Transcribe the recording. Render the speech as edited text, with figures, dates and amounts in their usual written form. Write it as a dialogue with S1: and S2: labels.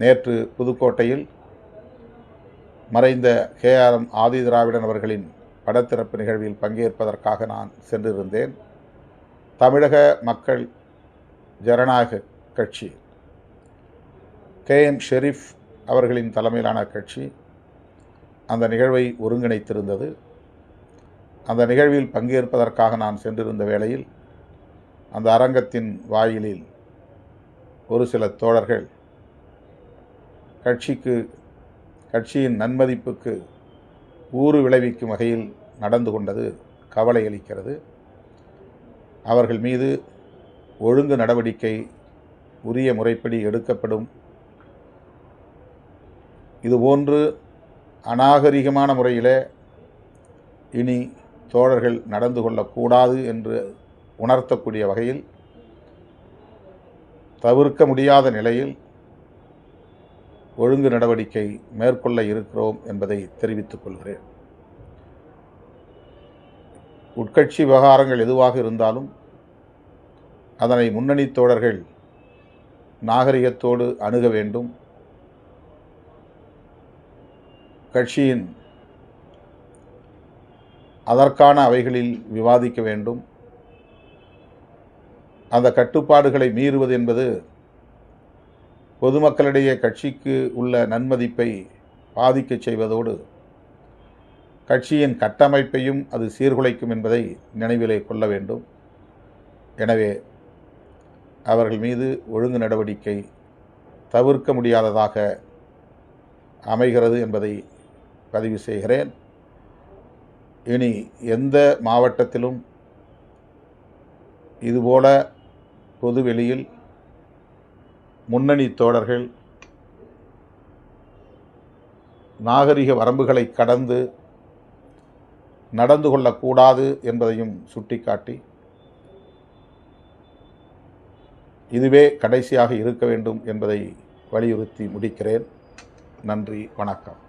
S1: நேற்று புதுக்கோட்டையில் மறைந்த KRM ஆதிதிராவிடன் அவர்களின் படத்திறப்பு நிகழ்வில் பங்கேற்பதற்காக நான் சென்றிருந்தேன். தமிழக மக்கள் ஜனநாயக கட்சி KM ஷெரீப் அவர்களின் தலைமையிலான கட்சி அந்த நிகழ்வை ஒருங்கிணைத்திருந்தது. அந்த நிகழ்வில் பங்கேற்பதற்காக நான் சென்றிருந்த வேளையில் அந்த அரங்கத்தின் வாயிலில் ஒரு சில தோழர்கள் கட்சியின் நன்மதிப்புக்கு ஊறு விளைவிக்கும் வகையில் நடந்து கொண்டது கவலை அளிக்கிறது. அவர்கள் மீது ஒழுங்கு நடவடிக்கை உரிய முறைப்படி எடுக்கப்படும். இதுபோன்று அநாகரிகமான முறையில் இனி தோழர்கள் நடந்து கொள்ளக்கூடாது என்று உணர்த்தக்கூடிய வகையில் தவிர்க்க முடியாத நிலையில் ஒழுங்கு நடவடிக்கை மேற்கொள்ள இருக்கிறோம் என்பதை தெரிவித்துக் கொள்கிறேன். உட்கட்சி விவகாரங்கள் எதுவாக இருந்தாலும் அதனை முன்னணி தோழர்கள் நாகரிகத்தோடு அணுக வேண்டும். கட்சியின் அதற்கான அவைகளில் விவாதிக்க வேண்டும். அந்த கட்டுப்பாடுகளை மீறுவது என்பது பொதுமக்களிடையே கட்சிக்கு உள்ள நன்மதிப்பை பாதிக்கச் செய்வதோடு கட்சியின் கட்டமைப்பையும் அது சீர்குலைக்கும் என்பதை நினைவிலே கொள்ள வேண்டும். எனவே அவர்கள் மீது ஒழுங்கு நடவடிக்கை தவிர்க்க முடியாததாக அமைகிறது என்பதை பதிவு செய்கிறேன். இனி எந்த மாவட்டத்திலும் இதுபோல பொதுவெளியில் முன்னணி தோழர்கள் நாகரிக வரம்புகளை கடந்து நடந்து கொள்ளக்கூடாது என்பதையும் சுட்டிக்காட்டி இதுவே கடைசியாக இருக்க வேண்டும் என்பதை வலியுறுத்தி முடிக்கிறேன். நன்றி, வணக்கம்.